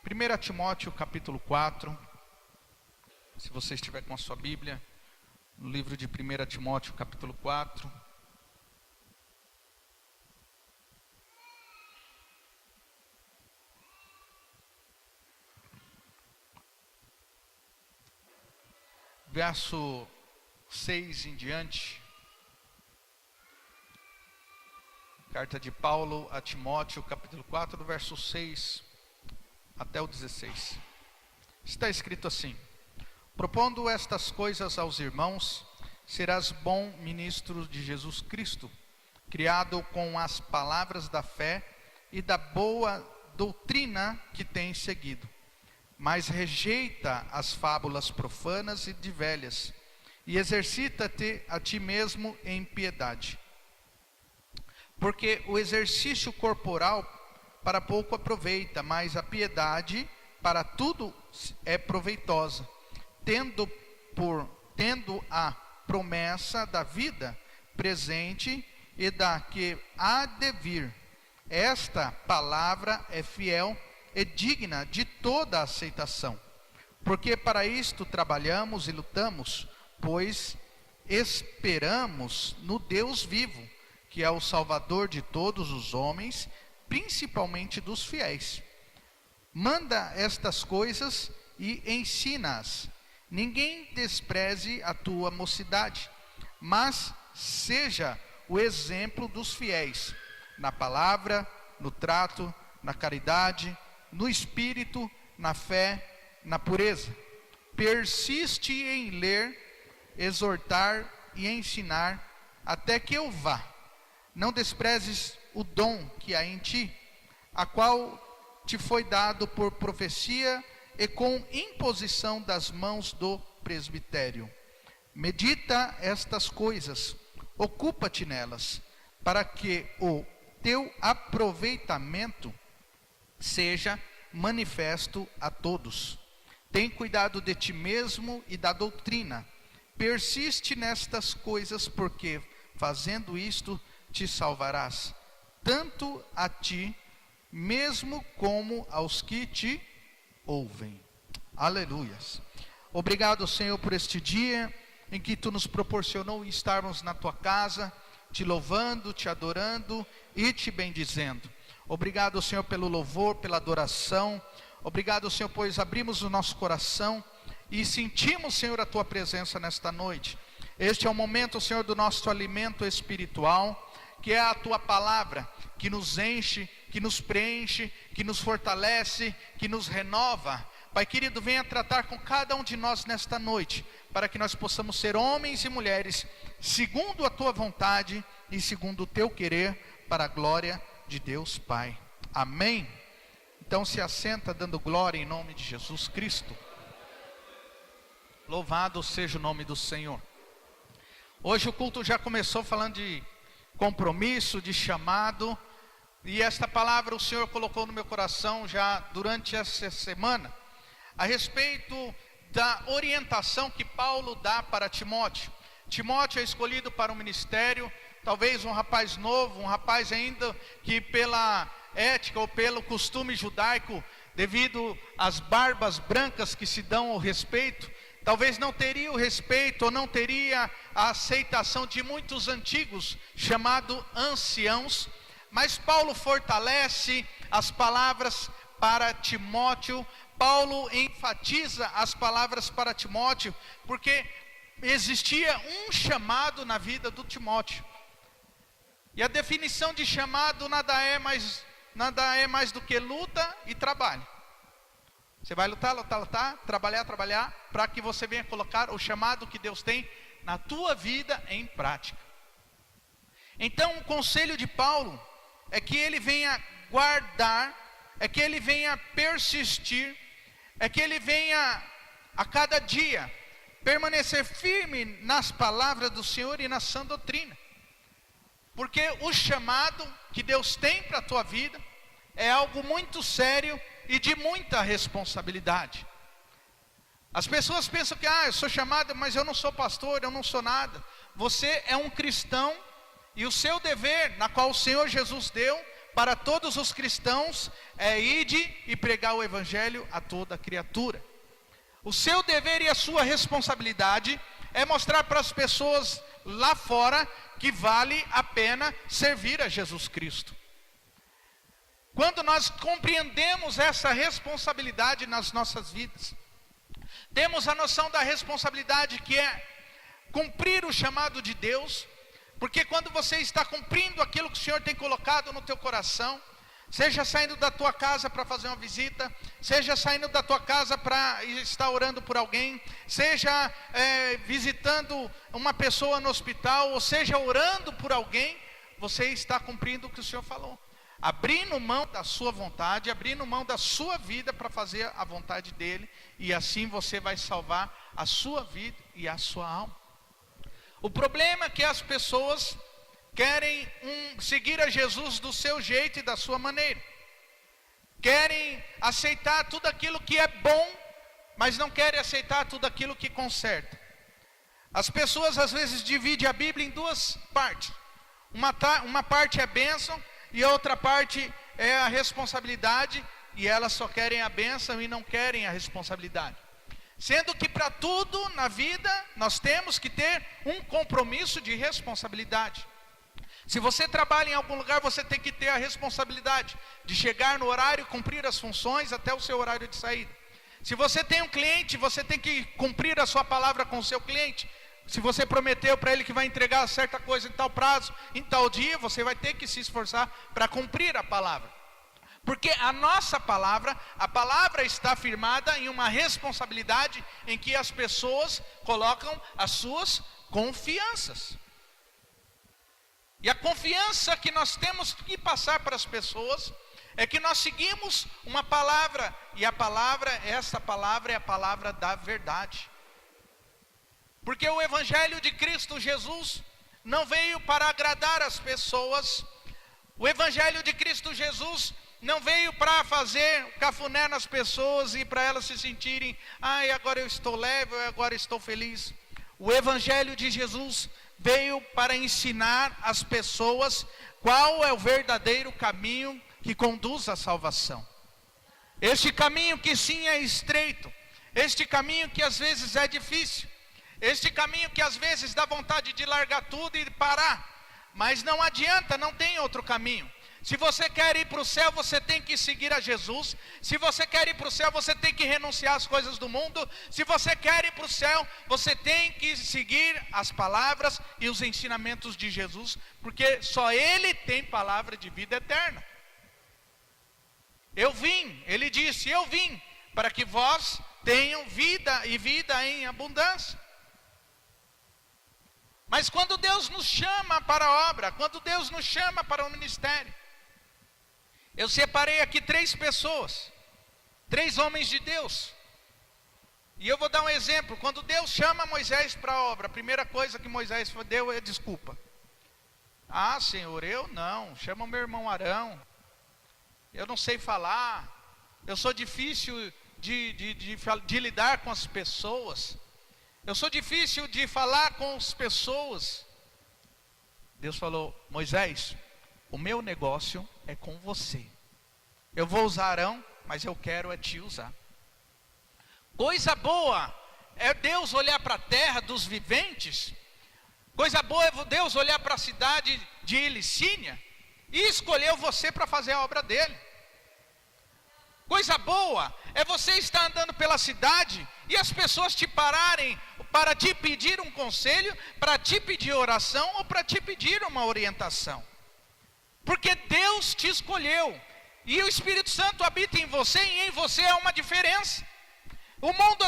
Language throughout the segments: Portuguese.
1 Timóteo capítulo 4, se você estiver com a sua Bíblia, no livro de 1 Timóteo capítulo 4. Verso 6 em diante. Carta de Paulo a Timóteo, capítulo 4, do verso 6 até o 16. Está escrito assim: propondo estas coisas aos irmãos, serás bom ministro de Jesus Cristo, criado com as palavras da fé e da boa doutrina que tens seguido. Mas rejeita as fábulas profanas e de velhas, e exercita-te a ti mesmo em piedade. Porque o exercício corporal para pouco aproveita, mas a piedade para tudo é proveitosa, tendo a promessa da vida presente e da que há de vir. Esta palavra é fiel e digna de toda a aceitação, porque para isto trabalhamos e lutamos, pois esperamos no Deus vivo, que é o Salvador de todos os homens, principalmente dos fiéis. Manda estas coisas e ensina-as. Ninguém despreze a tua mocidade, mas seja o exemplo dos fiéis, na palavra, no trato, na caridade, no espírito, na fé, na pureza. Persiste em ler, exortar e ensinar, até que eu vá. Não desprezes o dom que há em ti, a qual te foi dado por profecia e com imposição das mãos do presbitério. Medita estas coisas, ocupa-te nelas, para que o teu aproveitamento seja manifesto a todos. Tem cuidado de ti mesmo e da doutrina. Persiste nestas coisas, porque fazendo isto te salvarás, tanto a ti mesmo como aos que te ouvem. Aleluias. Obrigado, Senhor, por este dia em que tu nos proporcionou estarmos na tua casa, te louvando, te adorando e te bendizendo. Obrigado, Senhor, pelo louvor, pela adoração. Obrigado, Senhor, pois abrimos o nosso coração e sentimos, Senhor, a tua presença nesta noite. Este é o momento, Senhor, do nosso alimento espiritual, que é a tua palavra, que nos enche, que nos preenche, que nos fortalece, que nos renova. Pai querido, venha tratar com cada um de nós nesta noite, para que nós possamos ser homens e mulheres, segundo a tua vontade e segundo o teu querer, para a glória de Deus Pai. Amém? Então se assenta dando glória em nome de Jesus Cristo. Louvado seja o nome do Senhor. Hoje o culto já começou falando de compromisso, de chamado, e esta palavra o Senhor colocou no meu coração já durante essa semana, a respeito da orientação que Paulo dá para Timóteo. Timóteo é escolhido para o ministério, talvez um rapaz novo, um rapaz ainda que pela ética ou pelo costume judaico, devido às barbas brancas que se dão ao respeito, talvez não teria o respeito ou não teria a aceitação de muitos antigos, chamados anciãos, mas Paulo fortalece as palavras para Timóteo. Paulo enfatiza as palavras para Timóteo, porque existia um chamado na vida do Timóteo, e a definição de chamado nada é mais do que luta e trabalho. Você vai lutar, trabalhar, para que você venha colocar o chamado que Deus tem na tua vida em prática. Então o conselho de Paulo é que ele venha guardar, é que ele venha persistir, é que ele venha a cada dia permanecer firme nas palavras do Senhor e na sã doutrina. Porque o chamado que Deus tem para a tua vida é algo muito sério e de muita responsabilidade. As pessoas pensam que eu sou chamado, mas eu não sou pastor, eu não sou nada. Você é um cristão, e o seu dever, na qual o Senhor Jesus deu, para todos os cristãos é ide e pregar o evangelho a toda criatura. O seu dever e a sua responsabilidade é mostrar para as pessoas lá fora que vale a pena servir a Jesus Cristo. Quando nós compreendemos essa responsabilidade nas nossas vidas, temos a noção da responsabilidade que é cumprir o chamado de Deus, porque quando você está cumprindo aquilo que o Senhor tem colocado no teu coração, seja saindo da tua casa para fazer uma visita, seja saindo da tua casa para estar orando por alguém, seja visitando uma pessoa no hospital, ou seja orando por alguém, você está cumprindo o que o Senhor falou. Abrindo mão da sua vontade, abrindo mão da sua vida para fazer a vontade dEle, e assim você vai salvar a sua vida e a sua alma. O problema é que as pessoas querem seguir a Jesus do seu jeito e da sua maneira. Querem aceitar tudo aquilo que é bom, mas não querem aceitar tudo aquilo que conserta. As pessoas às vezes dividem a Bíblia em duas partes. Uma parte é bênção e a outra parte é a responsabilidade, e elas só querem a bênção e não querem a responsabilidade. Sendo que para tudo na vida nós temos que ter um compromisso de responsabilidade. Se você trabalha em algum lugar, você tem que ter a responsabilidade de chegar no horário, cumprir as funções até o seu horário de saída. Se você tem um cliente, você tem que cumprir a sua palavra com o seu cliente. Se você prometeu para ele que vai entregar certa coisa em tal prazo, em tal dia, você vai ter que se esforçar para cumprir a palavra. Porque a nossa palavra, a palavra está firmada em uma responsabilidade em que as pessoas colocam as suas confianças. E a confiança que nós temos que passar para as pessoas é que nós seguimos uma palavra, e essa palavra é a palavra da verdade. Porque o Evangelho de Cristo Jesus não veio para agradar as pessoas. O Evangelho de Cristo Jesus não veio para fazer cafuné nas pessoas e para elas se sentirem, agora eu estou leve, agora eu estou feliz. O Evangelho de Jesus veio para ensinar as pessoas qual é o verdadeiro caminho que conduz à salvação. Este caminho que sim é estreito, este caminho que às vezes é difícil, este caminho que às vezes dá vontade de largar tudo e parar, mas não adianta, não tem outro caminho. Se você quer ir para o céu, você tem que seguir a Jesus. Se você quer ir para o céu, você tem que renunciar às coisas do mundo. Se você quer ir para o céu, você tem que seguir as palavras e os ensinamentos de Jesus, porque só Ele tem palavra de vida eterna. Ele disse, eu vim para que vós tenham vida e vida em abundância. Mas quando Deus nos chama para a obra, quando Deus nos chama para o ministério, eu separei aqui 3 pessoas, 3 homens de Deus. E eu vou dar um exemplo. Quando Deus chama Moisés para a obra, a primeira coisa que Moisés deu é desculpa. Senhor, eu não, chama o meu irmão Arão. Eu não sei falar, eu sou difícil de lidar com as pessoas. Eu sou difícil de falar com as pessoas. Deus falou, Moisés, o meu negócio é com você. Eu vou usar Arão, mas eu quero te usar. Coisa boa é Deus olhar para a terra dos viventes. Coisa boa é Deus olhar para a cidade de Elicínia e escolheu você para fazer a obra dele. Coisa boa é você estar andando pela cidade e as pessoas te pararem para te pedir um conselho, para te pedir oração ou para te pedir uma orientação. Porque Deus te escolheu e o Espírito Santo habita em você e em você há uma diferença. O mundo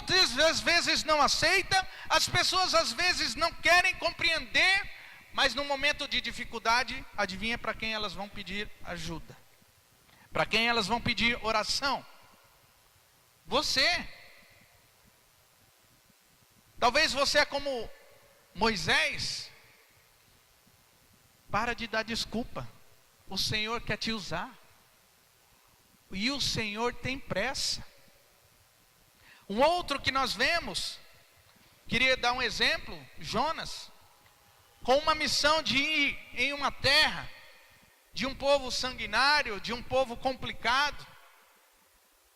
às vezes não aceita, as pessoas às vezes não querem compreender, mas no momento de dificuldade, adivinha para quem elas vão pedir ajuda? Para quem elas vão pedir oração? Você. Talvez você é como Moisés. Para de dar desculpa. O Senhor quer te usar. E o Senhor tem pressa. Um outro que nós vemos, queria dar um exemplo, Jonas, com uma missão de ir em uma terra de um povo sanguinário, de um povo complicado.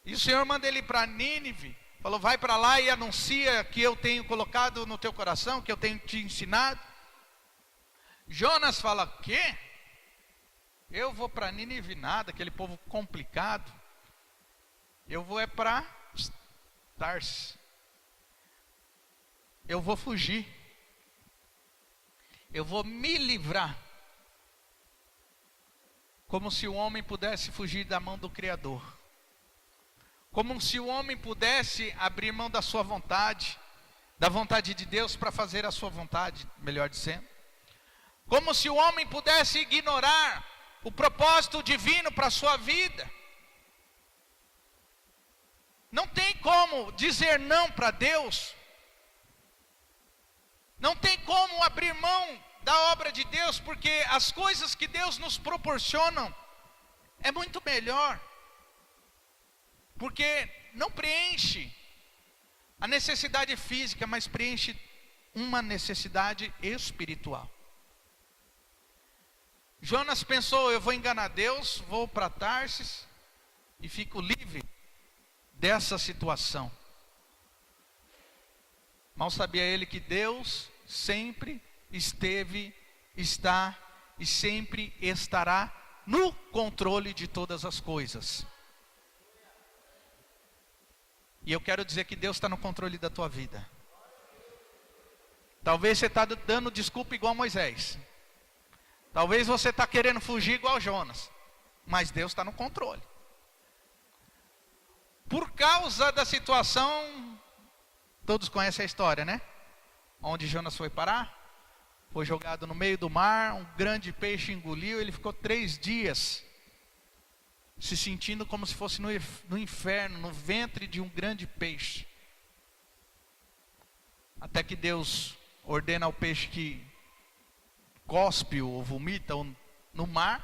E o Senhor manda ele para Nínive, falou, vai para lá e anuncia que eu tenho colocado no teu coração, que eu tenho te ensinado. Jonas fala, quê? Eu vou para Nínive nada, aquele povo complicado. Eu vou para Tarsis. Eu vou fugir. Eu vou me livrar. Como se o homem pudesse fugir da mão do Criador. Como se o homem pudesse abrir mão da sua vontade, da vontade de Deus para fazer a sua vontade, melhor dizendo. Como se o homem pudesse ignorar o propósito divino para a sua vida. Não tem como dizer não para Deus. Não tem como abrir mão da obra de Deus, porque as coisas que Deus nos proporcionam é muito melhor. Porque não preenche a necessidade física, mas preenche uma necessidade espiritual. Jonas pensou, eu vou enganar Deus, vou para Tarsis e fico livre dessa situação. Mal sabia ele que Deus sempre esteve, está e sempre estará no controle de todas as coisas. E eu quero dizer que Deus está no controle da tua vida. Talvez você está dando desculpa igual Moisés. Talvez você está querendo fugir igual Jonas. Mas Deus está no controle. Por causa da situação, todos conhecem a história, né? Onde Jonas foi parar? Foi jogado no meio do mar, um grande peixe engoliu, ele ficou 3 dias se sentindo como se fosse no inferno, no ventre de um grande peixe. Até que Deus ordena ao peixe que cospe ou vomita no mar.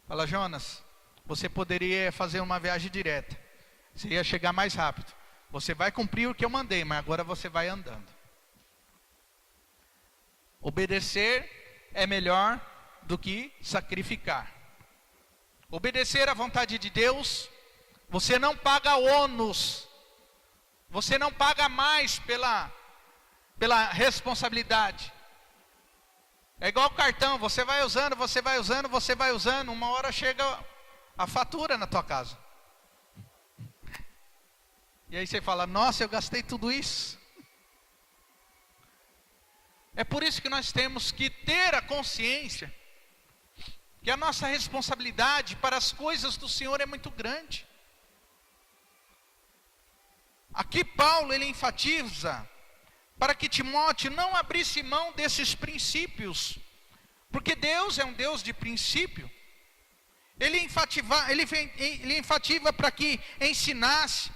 Fala, Jonas, você poderia fazer uma viagem direta. Você ia chegar mais rápido. Você vai cumprir o que eu mandei, mas agora você vai andando. Obedecer é melhor do que sacrificar. Obedecer à vontade de Deus, você não paga ônus, você não paga mais pela responsabilidade. É igual o cartão, você vai usando, uma hora chega a fatura na tua casa. E aí você fala, nossa, eu gastei tudo isso. É por isso que nós temos que ter a consciência que a nossa responsabilidade para as coisas do Senhor é muito grande. Aqui Paulo, ele enfatiza para que Timóteo não abrisse mão desses princípios, porque Deus é um Deus de princípio. Ele enfativa para que ensinasse,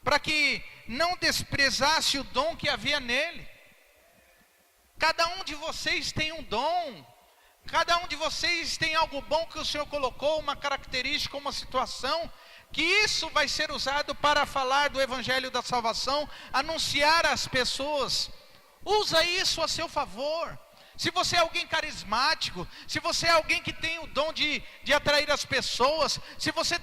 para que não desprezasse o dom que havia nele. Cada um de vocês tem um dom. Cada um de vocês tem algo bom que o Senhor colocou, uma característica, uma situação, que isso vai ser usado para falar do Evangelho da Salvação, anunciar às pessoas. Usa isso a seu favor. Se você é alguém carismático, se você é alguém que tem o dom de atrair as pessoas, se você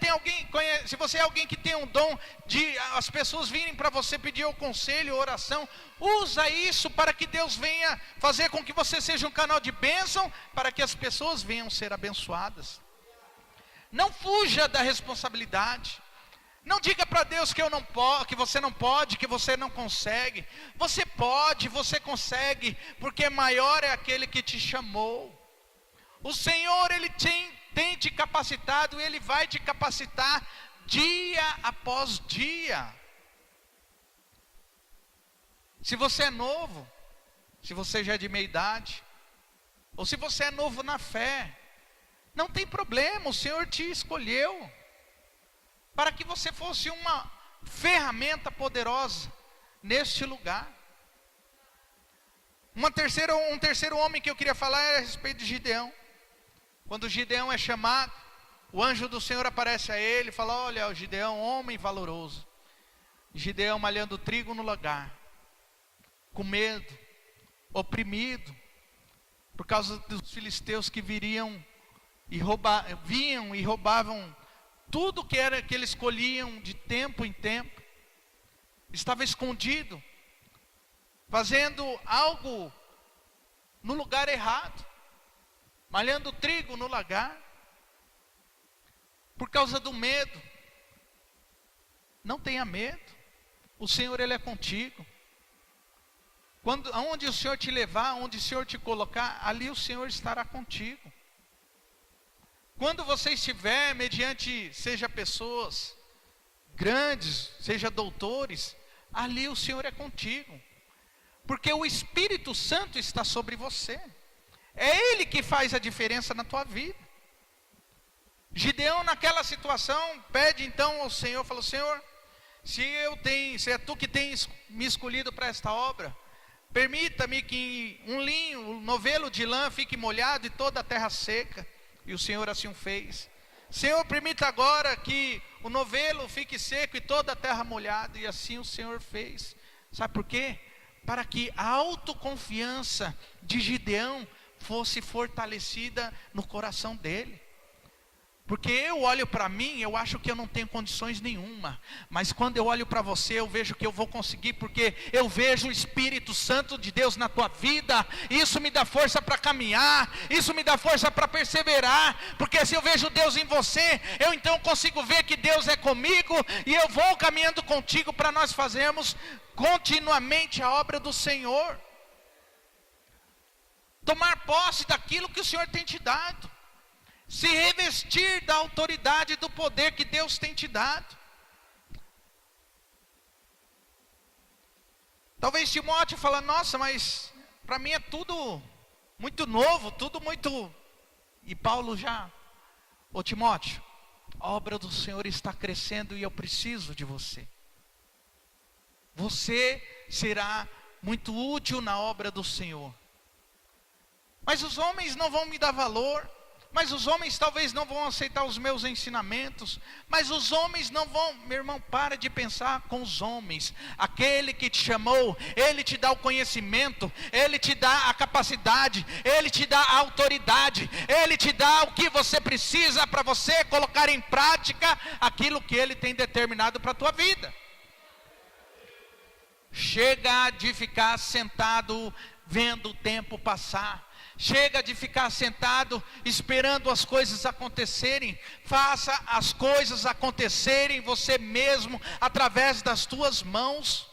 é alguém que tem um dom de as pessoas virem para você pedir o conselho, oração, usa isso para que Deus venha fazer com que você seja um canal de bênção, para que as pessoas venham ser abençoadas. Não fuja da responsabilidade. Não diga para Deus que você não pode, que você não consegue. Você pode, você consegue, porque maior é aquele que te chamou. O Senhor, Ele tem te capacitado, Ele vai te capacitar dia após dia. Se você é novo, se você já é de meia idade, ou se você é novo na fé, não tem problema, o Senhor te escolheu para que você fosse uma ferramenta poderosa neste lugar. Um terceiro homem que eu queria falar é a respeito de Gideão. Quando Gideão é chamado, o anjo do Senhor aparece a ele e fala, olha, o Gideão, homem valoroso. Gideão malhando trigo no lagar, com medo, oprimido, por causa dos filisteus que viriam e vinham e roubavam tudo que eles colhiam de tempo em tempo. Estava escondido, fazendo algo no lugar errado, malhando trigo no lagar, por causa do medo. Não tenha medo, o Senhor Ele é contigo. Aonde o Senhor te levar, onde o Senhor te colocar, ali o Senhor estará contigo. Quando você estiver mediante, seja pessoas grandes, seja doutores, ali o Senhor é contigo, porque o Espírito Santo está sobre você. É Ele que faz a diferença na tua vida. Gideão, naquela situação, pede então ao Senhor, falou: Senhor, se é tu que tens me escolhido para esta obra, permita-me que um novelo de lã fique molhado e toda a terra seca. E o Senhor assim o fez. Senhor, permita agora que o novelo fique seco e toda a terra molhada. E assim o Senhor fez. Sabe por quê? Para que a autoconfiança de Gideão fosse fortalecida no coração dele. Porque eu olho para mim, eu acho que eu não tenho condições nenhuma. Mas quando eu olho para você, eu vejo que eu vou conseguir. Porque eu vejo o Espírito Santo de Deus na tua vida. Isso me dá força para caminhar. Isso me dá força para perseverar. Porque se eu vejo Deus em você, eu então consigo ver que Deus é comigo. E eu vou caminhando contigo para nós fazermos continuamente a obra do Senhor. Tomar posse daquilo que o Senhor tem te dado. Se revestir da autoridade, do poder que Deus tem te dado. Talvez Timóteo fala: nossa, mas para mim é tudo muito novo, tudo muito... E Paulo já: ô Timóteo, a obra do Senhor está crescendo e eu preciso de você. Você será muito útil na obra do Senhor. Mas os homens não vão me dar valor. Mas os homens talvez não vão aceitar os meus ensinamentos. Mas os homens não vão... Meu irmão, para de pensar com os homens. Aquele que te chamou, Ele te dá o conhecimento, Ele te dá a capacidade, Ele te dá a autoridade, Ele te dá o que você precisa para você colocar em prática aquilo que Ele tem determinado para a tua vida. Chega de ficar sentado vendo o tempo passar. Chega de ficar sentado esperando as coisas acontecerem. Faça as coisas acontecerem você mesmo, através das tuas mãos.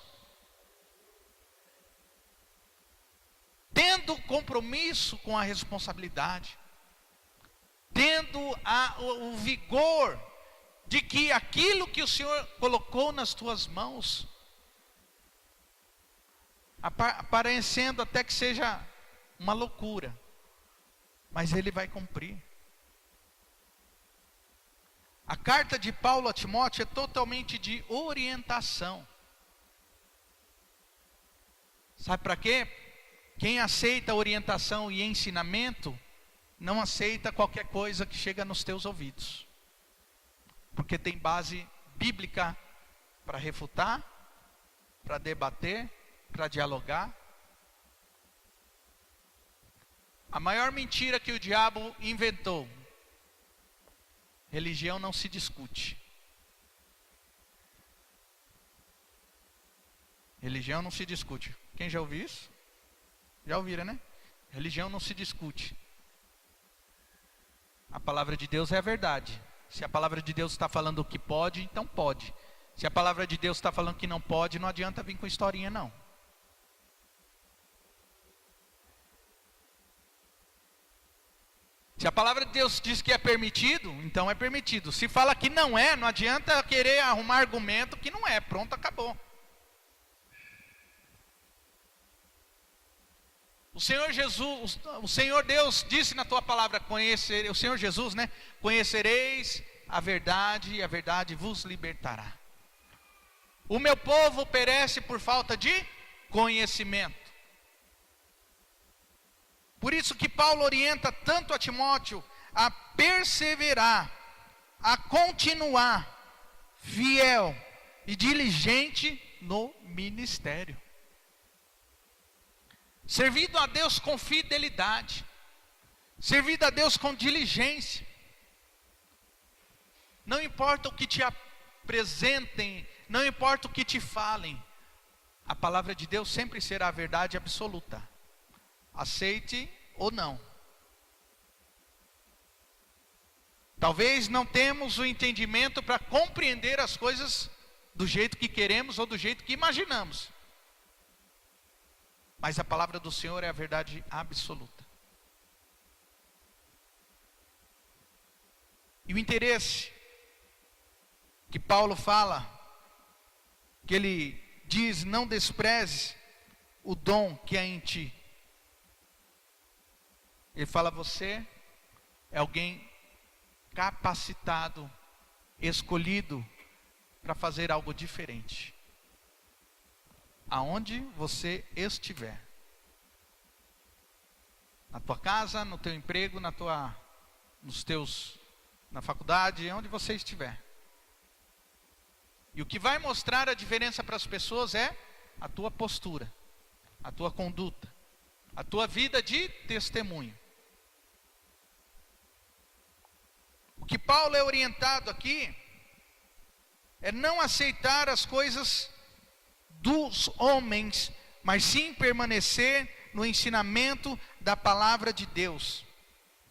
Tendo compromisso com a responsabilidade. Tendo o vigor de que aquilo que o Senhor colocou nas tuas mãos, aparecendo até que seja uma loucura, mas Ele vai cumprir. A carta de Paulo a Timóteo é totalmente de orientação. Sabe para quê? Quem aceita orientação e ensinamento, não aceita qualquer coisa que chega nos teus ouvidos. Porque tem base bíblica para refutar, para debater, para dialogar. A maior mentira que o diabo inventou: religião não se discute. Religião não se discute. Quem já ouviu isso? Já ouviram, né? Religião não se discute. A palavra de Deus é a verdade. Se a palavra de Deus está falando que pode, então pode. Se a palavra de Deus está falando que não pode, não adianta vir com historinha não. Se a palavra de Deus diz que é permitido, então é permitido. Se fala que não é, não adianta querer arrumar argumento que não é. Pronto, acabou. O Senhor Jesus, o Senhor Deus disse na tua palavra, o Senhor Jesus, né? Conhecereis a verdade e a verdade vos libertará. O meu povo perece por falta de conhecimento. Por isso que Paulo orienta tanto a Timóteo a perseverar, a continuar fiel e diligente no ministério. Servindo a Deus com fidelidade. Servir a Deus com diligência. Não importa o que te apresentem, não importa o que te falem, a palavra de Deus sempre será a verdade absoluta. Aceite ou não. Talvez não temos o entendimento para compreender as coisas do jeito que queremos ou do jeito que imaginamos. Mas a palavra do Senhor é a verdade absoluta. E o interesse que Paulo fala, que ele diz, não despreze o dom que há em ti. Ele fala, você é alguém capacitado, escolhido para fazer algo diferente. Aonde você estiver. Na tua casa, no teu emprego, na faculdade, onde você estiver. E o que vai mostrar a diferença para as pessoas é a tua postura, a tua conduta, a tua vida de testemunho. O que Paulo é orientado aqui é não aceitar as coisas dos homens, mas sim permanecer no ensinamento da palavra de Deus.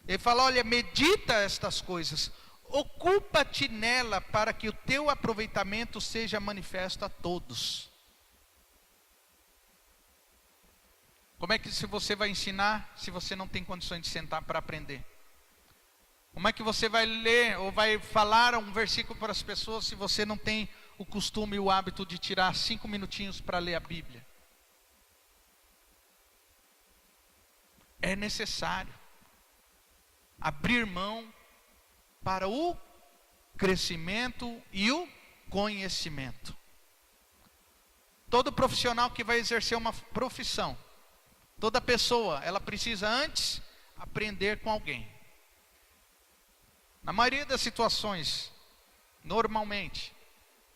Ele fala, olha, medita estas coisas, ocupa-te nela para que o teu aproveitamento seja manifesto a todos. Como é que você vai ensinar se você não tem condições de sentar para aprender? Como é que você vai ler ou vai falar um versículo para as pessoas se você não tem o costume e o hábito de tirar 5 minutinhos para ler a Bíblia? É necessário abrir mão para o crescimento e o conhecimento. Todo profissional que vai exercer uma profissão, toda pessoa, ela precisa antes aprender com alguém. Na maioria das situações, normalmente,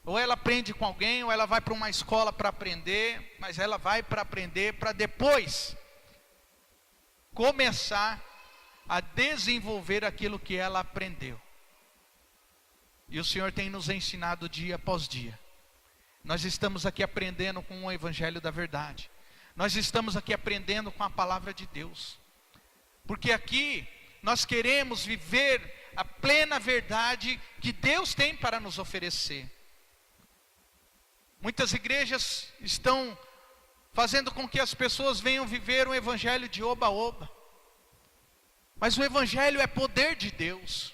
ou ela aprende com alguém, ou ela vai para uma escola para aprender, mas ela vai para aprender para depois começar a desenvolver aquilo que ela aprendeu. E o Senhor tem nos ensinado dia após dia. Nós estamos aqui aprendendo com o Evangelho da verdade. Nós estamos aqui aprendendo com a palavra de Deus. Porque aqui nós queremos viver a plena verdade que Deus tem para nos oferecer. Muitas igrejas estão fazendo com que as pessoas venham viver um evangelho de oba-oba. Mas o evangelho é poder de Deus.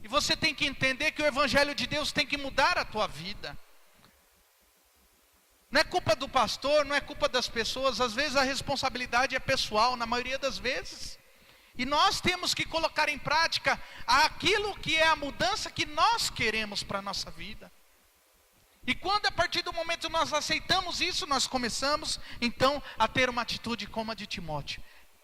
E você tem que entender que o evangelho de Deus tem que mudar a tua vida. Não é culpa do pastor, não é culpa das pessoas. Às vezes a responsabilidade é pessoal, na maioria das vezes. E nós temos que colocar em prática aquilo que é a mudança que nós queremos para a nossa vida. E quando a partir do momento nós aceitamos isso, nós começamos então a ter uma atitude como a de Timóteo.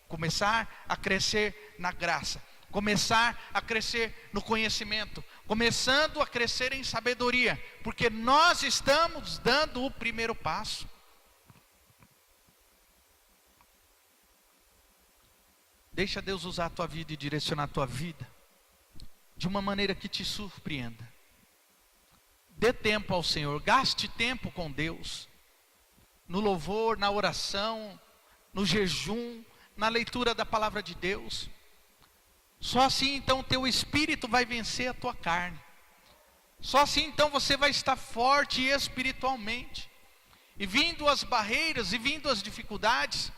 Começar a crescer na graça, começar a crescer no conhecimento, começando a crescer em sabedoria, porque nós estamos dando o primeiro passo. Deixa Deus usar a tua vida e direcionar a tua vida de uma maneira que te surpreenda. Dê tempo ao Senhor, gaste tempo com Deus, no louvor, na oração, no jejum, na leitura da palavra de Deus. Só assim então o teu espírito vai vencer a tua carne. Só assim então você vai estar forte espiritualmente. E vindo as barreiras e vindo as dificuldades,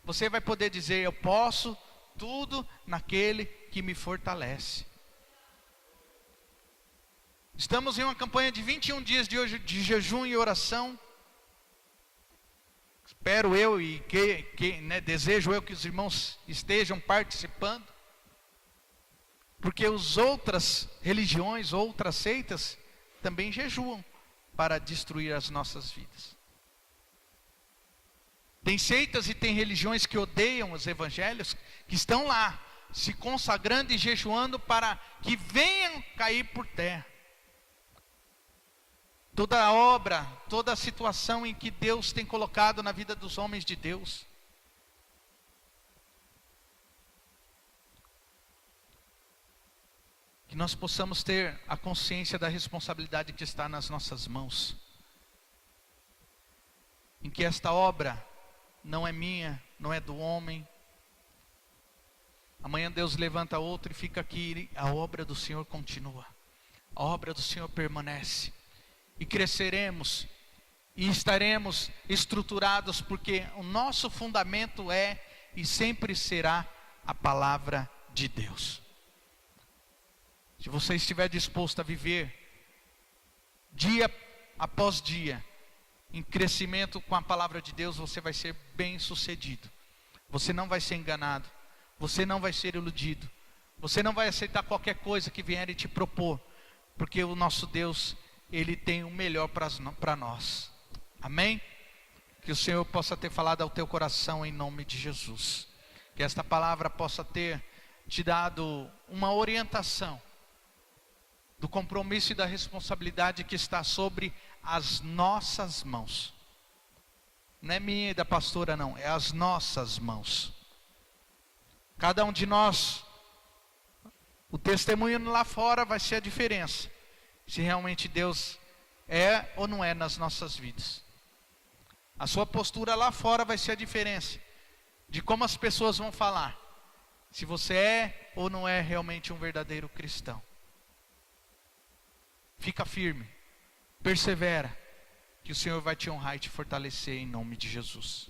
você vai poder dizer: eu posso tudo naquele que me fortalece. Estamos em uma campanha de 21 dias de jejum e oração. Espero eu e desejo eu que os irmãos estejam participando. Porque as outras religiões, outras seitas, também jejuam para destruir as nossas vidas. Tem seitas e tem religiões que odeiam os evangelhos, que estão lá, se consagrando e jejuando para que venham cair por terra. Toda a obra, toda a situação em que Deus tem colocado na vida dos homens de Deus. Que nós possamos ter a consciência da responsabilidade que está nas nossas mãos. Em que esta obra não é minha, não é do homem. Amanhã Deus levanta outro e fica aqui, a obra do Senhor continua. A obra do Senhor permanece. E cresceremos, e estaremos estruturados, porque o nosso fundamento é e sempre será a palavra de Deus. Se você estiver disposto a viver dia após dia em crescimento com a palavra de Deus, você vai ser bem sucedido. Você não vai ser enganado. Você não vai ser iludido. Você não vai aceitar qualquer coisa que vier te propor. Porque o nosso Deus, Ele tem o melhor para nós. Amém? Que o Senhor possa ter falado ao teu coração em nome de Jesus. Que esta palavra possa ter te dado uma orientação do compromisso e da responsabilidade que está sobre as nossas mãos. Não é minha e da pastora não, é as nossas mãos. Cada um de nós, o testemunho lá fora vai ser a diferença. Se realmente Deus é ou não é nas nossas vidas. A sua postura lá fora vai ser a diferença de como as pessoas vão falar. Se você é ou não é realmente um verdadeiro cristão. Fica firme, persevera, que o Senhor vai te honrar e te fortalecer em nome de Jesus.